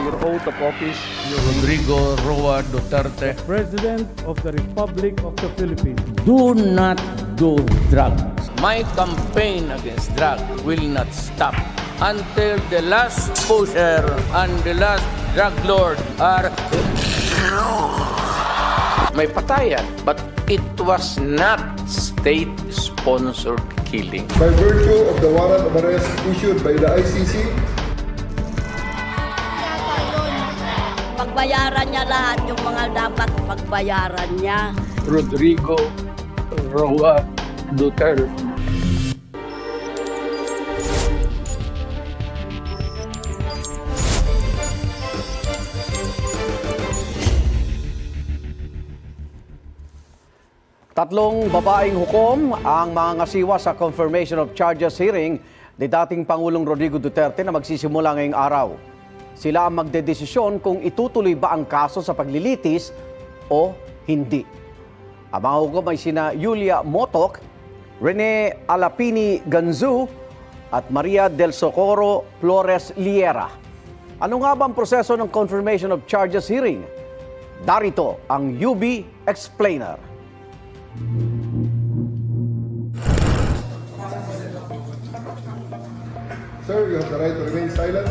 your oath of office. Rodrigo Roa Duterte. President of the Republic of the Philippines. Do not do drugs. My campaign against drug will not stop until the last pusher and the last drug lord are may patayan, but it was not state-sponsored killing. By virtue of the warrant of arrest issued by the ICC, pagbayaran niya lahat yung mga dapat pagbayaran niya. Rodrigo Roa Duterte. Tatlong babaeng hukom ang mga ngasiwa sa confirmation of charges hearing ni dating Pangulong Rodrigo Duterte na magsisimula ngayong araw. Sila ang magdedesisyon kung itutuloy ba ang kaso sa paglilitis o hindi. Ang mga hukom ay sina Julia Motok, Rene Alapini Ganzu at Maria del Socorro Flores Liera. Ano nga ba ang proseso ng confirmation of charges hearing? Darito ang UB Explainer. sir, you have the right to remain silent.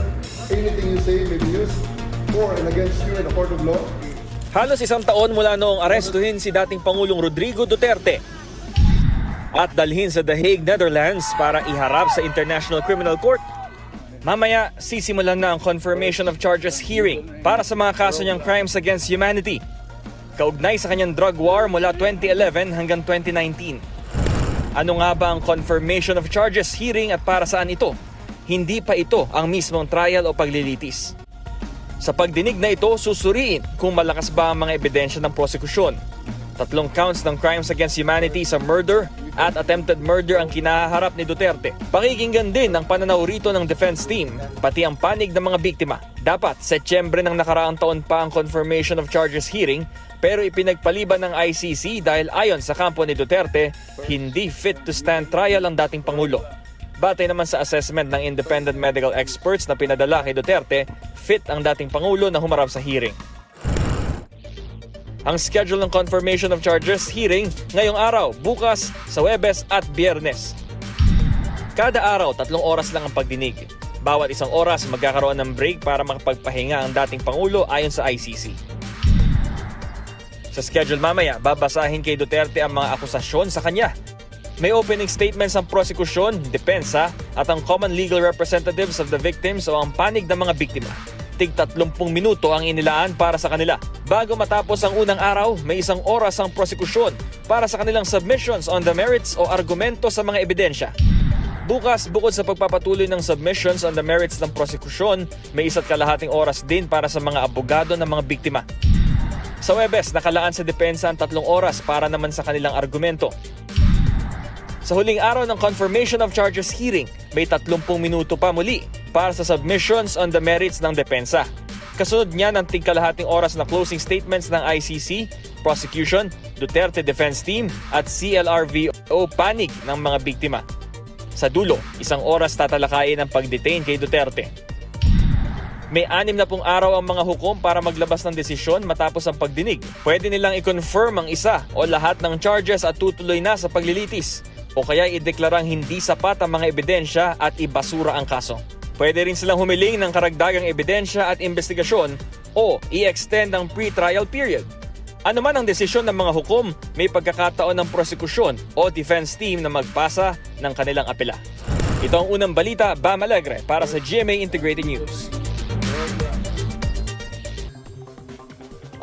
Anything you say may be used for and against you in a court of law. Halos isang taon mula noong arestuhin si dating Pangulong Rodrigo Duterte at dalhin sa The Hague, Netherlands para iharap sa International Criminal Court. Mamaya, sisimulan na ang confirmation of charges hearing para sa mga kaso niyang crimes against humanity. Kaugnay sa kanyang drug war mula 2011 hanggang 2019. Ano nga ba ang confirmation of charges hearing at para saan ito? Hindi pa ito ang mismong trial o paglilitis. Sa pagdinig na ito, susuriin kung malakas ba ang mga ebidensya ng prosekusyon. 3 counts ng crimes against humanity sa murder at attempted murder ang kinaharap ni Duterte. Pakikinggan din ang pananaw rito ng defense team, pati ang panig ng mga biktima. Dapat, Setyembre ng nakaraang taon pa ang confirmation of charges hearing, pero ipinagpaliban ng ICC dahil ayon sa kampo ni Duterte, hindi fit to stand trial ang dating Pangulo. Batay naman sa assessment ng independent medical experts na pinadala kay Duterte, fit ang dating Pangulo na humarap sa hearing. Ang schedule ng confirmation of charges hearing ngayong araw, bukas, sa Huwebes at Biyernes. Kada araw, 3 oras lang ang pagdinig. Bawat 1 oras magkakaroon ng break para makapagpahinga ang dating Pangulo ayon sa ICC. Sa schedule mamaya, babasahin kay Duterte ang mga akusasyon sa kanya. May opening statements ang prosekusyon, depensa at ang common legal representatives of the victims o ang panig ng mga biktima. Tig 30 minuto ang inilaan para sa kanila. Bago matapos ang unang araw, may 1 oras ang prosekusyon para sa kanilang submissions on the merits o argumento sa mga ebidensya. Bukas, bukod sa pagpapatuloy ng submissions on the merits ng prosekusyon, may 1.5 oras din para sa mga abogado ng mga biktima. Sa Huwebes, nakalaan sa depensa ang 3 oras para naman sa kanilang argumento. Sa huling araw ng confirmation of charges hearing, may 30 minuto pa muli para sa submissions on the merits ng depensa. Kasunod niya ng tig-kalahating oras na closing statements ng ICC, prosecution, Duterte Defense Team at CLRVO panig ng mga biktima. Sa dulo, 1 oras tatalakayin ang pag-detain kay Duterte. May 60 araw ang mga hukom para maglabas ng desisyon matapos ang pagdinig. Pwede nilang i-confirm ang isa o lahat ng charges at tutuloy na sa paglilitis. O kaya ideklarang hindi sapat ang mga ebidensya at ibasura ang kaso. Pwede rin silang humiling ng karagdagang ebidensya at investigasyon o i-extend ang pre-trial period. Ano man ang desisyon ng mga hukom, may pagkakataon ng prosekusyon o defense team na magpasa ng kanilang apela. Ito ang unang balita, Bam Alegre, para sa GMA Integrated News.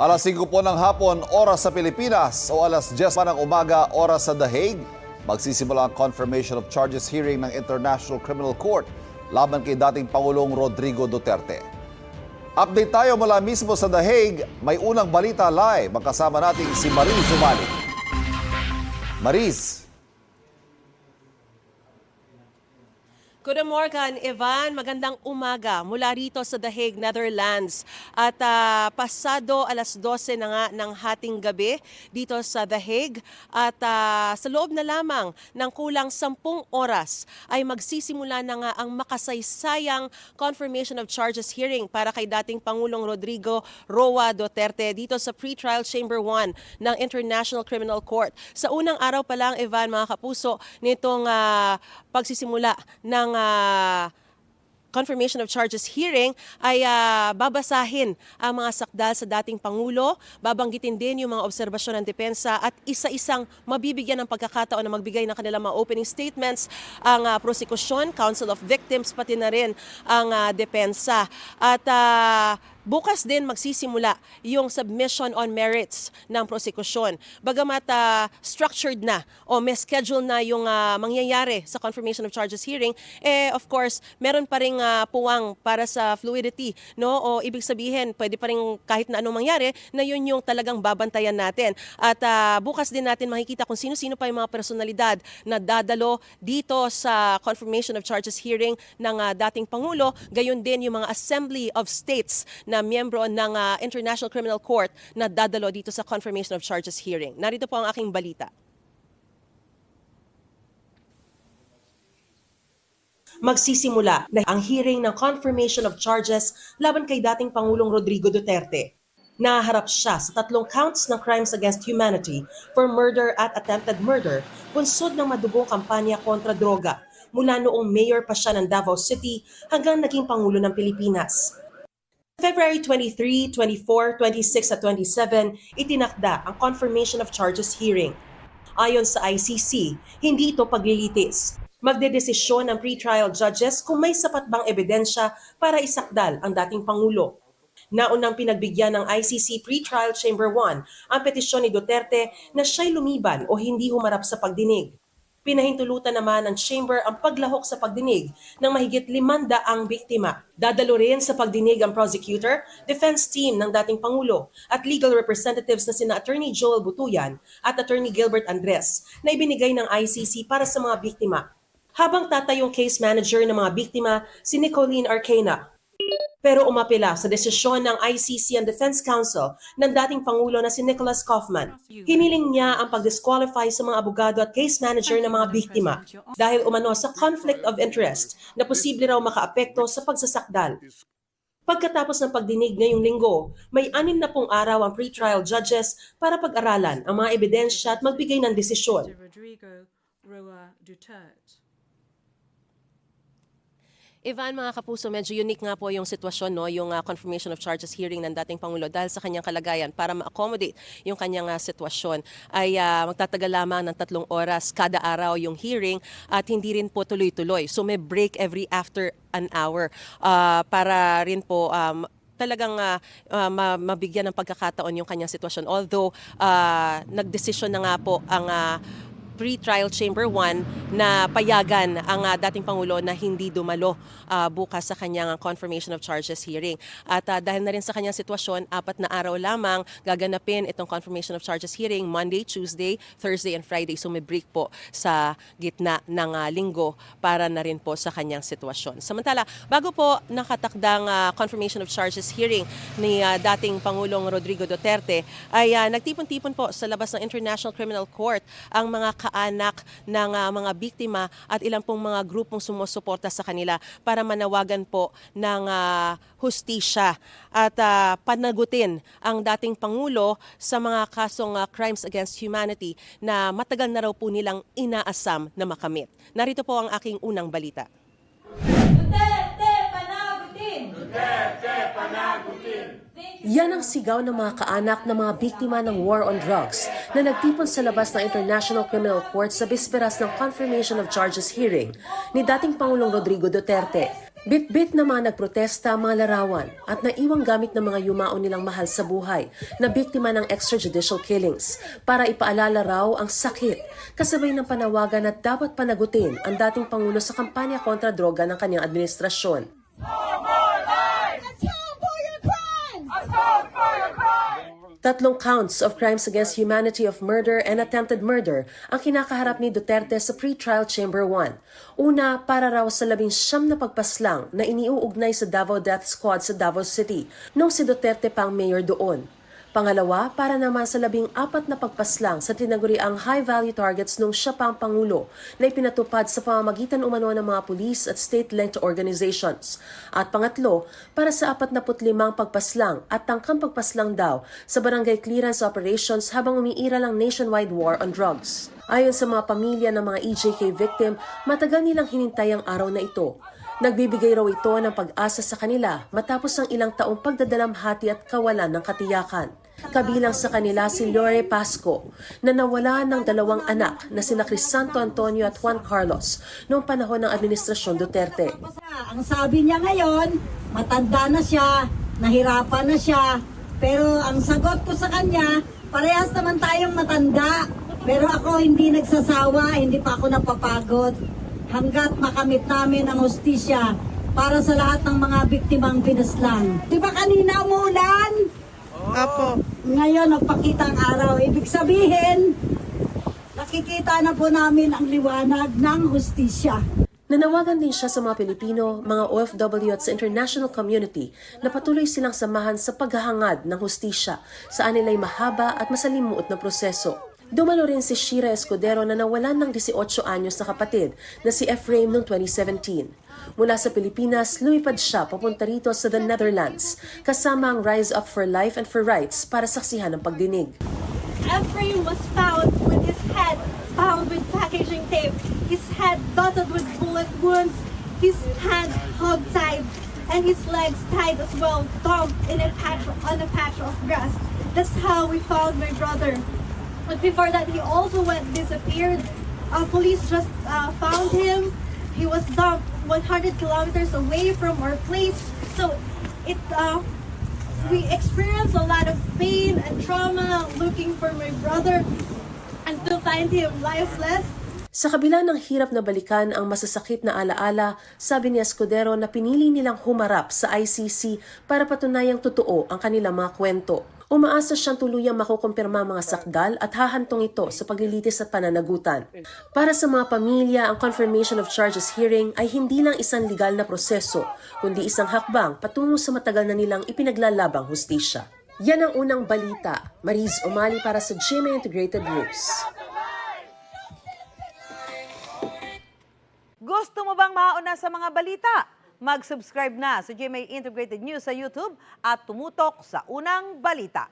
Alas 5 po ng hapon, oras sa Pilipinas o alas 10 pa ng umaga, oras sa The Hague, magsisimula ang confirmation of charges hearing ng International Criminal Court laban kay dating Pangulong Rodrigo Duterte. Update tayo mula mismo sa The Hague. May unang balita live. Magkasama natin si Mariz Zumali. Mariz. Good morning, Evan. Magandang umaga mula rito sa The Hague, Netherlands. At pasado alas 12 na nga ng hating gabi dito sa The Hague. At sa loob na lamang ng kulang 10 oras ay magsisimula na nga ang makasaysayang confirmation of charges hearing para kay dating Pangulong Rodrigo Roa Duterte dito sa Pretrial Chamber 1 ng International Criminal Court. Sa unang araw pa lang, Evan, mga kapuso, nitong pagsisimula ng confirmation of charges hearing ay babasahin ang mga sakdal sa dating Pangulo, babanggitin din yung mga obserbasyon ng depensa at isa-isang mabibigyan ng pagkakataon na magbigay ng kanilang mga opening statements ang prosekusyon, Council of Victims, pati na rin ang depensa. At bukas din magsisimula yung submission on merits ng prosekusyon. Bagamat structured na o may schedule na yung mangyayari sa confirmation of charges hearing, of course, meron pa ring puwang para sa fluidity, no? O ibig sabihin, pwede pa rin kahit na anong mangyari, na yun yung talagang babantayan natin. At bukas din natin makikita kung sino-sino pa yung mga personalidad na dadalo dito sa confirmation of charges hearing ng dating Pangulo, gayon din yung mga Assembly of States na miyembro ng International Criminal Court na dadalo dito sa confirmation of charges hearing. Narito po ang aking balita. Magsisimula na ang hearing ng confirmation of charges laban kay dating Pangulong Rodrigo Duterte. Naharap siya sa 3 counts ng crimes against humanity for murder at attempted murder, bunsod ng madugong kampanya kontra droga mula noong mayor pa siya ng Davao City hanggang naging Pangulo ng Pilipinas. February 23, 24, 26 at 27, itinakda ang confirmation of charges hearing. Ayon sa ICC, hindi ito paglilitis. Magdedesisyon ang pretrial judges kung may sapat bang ebidensya para isakdal ang dating Pangulo. Naunang pinagbigyan ng ICC Pretrial Chamber 1 ang petisyon ni Duterte na siya'y lumiban o hindi humarap sa pagdinig. Pinahintulutan naman ng Chamber ang paglahok sa pagdinig ng mahigit 500 biktima. Dadalo rin sa pagdinig ang prosecutor, defense team ng dating Pangulo at legal representatives na sina Attorney Joel Butuyan at Attorney Gilbert Andres na ibinigay ng ICC para sa mga biktima. Habang tatayong case manager ng mga biktima si Nicolene Arcana. Pero umapela sa desisyon ng ICC and Defense Counsel ng dating Pangulo na si Nicholas Kaufman. Hiniling niya ang pag-disqualify sa mga abogado at case manager ng mga biktima dahil umano sa conflict of interest na posible raw makaapekto sa pagsasakdal. Pagkatapos ng pagdinig ngayong linggo, may 60 araw ang pretrial judges para pag-aralan ang mga ebidensya at magbigay ng desisyon. Ivan, mga kapuso, medyo unique nga po yung sitwasyon, no? Yung confirmation of charges hearing ng dating Pangulo dahil sa kanyang kalagayan para ma-accommodate yung kanyang sitwasyon ay magtatagal lamang ng 3 oras kada araw yung hearing at hindi rin po tuloy-tuloy. So may break every after an hour para rin po talagang mabigyan ng pagkakataon yung kanyang sitwasyon. Although nagdesisyon na nga po ang Pre-Trial Chamber 1 na payagan ang dating Pangulo na hindi dumalo bukas sa kanyang confirmation of charges hearing. At dahil na rin sa kanyang sitwasyon, 4 na araw lamang gaganapin itong confirmation of charges hearing, Monday, Tuesday, Thursday, and Friday. So may break po sa gitna ng linggo para na rin po sa kanyang sitwasyon. Samantala, bago po nakatakdang confirmation of charges hearing ni dating Pangulong Rodrigo Duterte, ay nagtipon-tipon po sa labas ng International Criminal Court ang mga kaanak ng mga biktima at ilang pong mga grupong sumusuporta sa kanila para manawagan po ng hustisya at panagutin ang dating Pangulo sa mga kasong crimes against humanity na matagal na raw po nilang inaasam na makamit. Narito po ang aking unang balita. Duterte, panagutin! Duterte, panagutin! Yan ang sigaw ng mga kaanak ng mga biktima ng war on drugs na nagtipon sa labas ng International Criminal Court sa bisperas ng confirmation of charges hearing ni dating Pangulong Rodrigo Duterte. Bit-bit na mga nagprotesta ang mga larawan at naiwang gamit ng mga yumao nilang mahal sa buhay na biktima ng extrajudicial killings para ipaalala raw ang sakit kasabay ng panawagan na dapat panagutin ang dating Pangulo sa kampanya kontra droga ng kanyang administrasyon. 3 counts of crimes against humanity of murder and attempted murder ang kinakaharap ni Duterte sa pre-trial chamber 1. Una, para raw sa 19 na pagpaslang na iniuugnay sa Davao Death Squad sa Davao City nung si Duterte pang mayor doon. Pangalawa, para naman sa 14 na pagpaslang sa tinaguriang high-value targets nung siya pang Pangulo na ipinatupad sa pamamagitan umano ng mga police at state-linked organizations. At pangatlo, para sa 45 pagpaslang at tangkang pagpaslang daw sa barangay clearance operations habang umiiral ang nationwide war on drugs. Ayon sa mga pamilya ng mga EJK victim, matagal nilang hinintay ang araw na ito. Nagbibigay raw ito ng pag-asa sa kanila matapos ang ilang taong pagdadalamhati at kawalan ng katiyakan. Kabilang sa kanila si Lore Pasco na nawala ng 2 anak na sina Crisanto Antonio at Juan Carlos noong panahon ng Administrasyon Duterte. Ang sabi niya ngayon, matanda na siya, nahirapan na siya, pero ang sagot ko sa kanya, parehas naman tayong matanda, pero ako hindi nagsasawa, hindi pa ako napapagod hanggat makamit namin ang hustisya para sa lahat ng mga biktimang pinaslang. Di ba kanina umuulan? Apo. Ngayon nagpakita ang araw. Ibig sabihin, nakikita na po namin ang liwanag ng hustisya. Nanawagan din siya sa mga Pilipino, mga OFW at sa international community na patuloy silang samahan sa paghahangad ng hustisya saan nila'y mahaba at masalimuot na proseso. Dumalo rin si Shira Escudero na nawalan ng 18 anyos na kapatid na si Ephraim noong 2017. Mula sa Pilipinas, lumipad siya papunta rito sa the Netherlands kasama ang Rise Up for Life and for Rights para saksihan ng pagdinig. Ephraim was found with his head bound with packaging tape, his head dotted with bullet wounds, his hand hog-tied, and his legs tied as well, dumped on a patch of grass. That's how we found my brother. But before that, he also disappeared. Police just found him. He was dumped 100 kilometers away from our place. So we experienced a lot of pain and trauma looking for my brother and to find him lifeless. Sa kabila ng hirap na balikan ang masasakit na alaala, sabi ni Escudero na pinili nilang humarap sa ICC para patunayang totoo ang kanilang mga kwento. Umaasa siyang tuluyang makukumpirma mga sakdal at hahantong ito sa paglilitis at pananagutan. Para sa mga pamilya, ang confirmation of charges hearing ay hindi lang isang legal na proseso, kundi isang hakbang patungo sa matagal na nilang ipinaglalabang hustisya. Yan ang unang balita. Mariz Umali para sa GMA Integrated News. Gusto mo bang mauna sa mga balita? Mag-subscribe na sa GMA Integrated News sa YouTube at tumutok sa unang balita.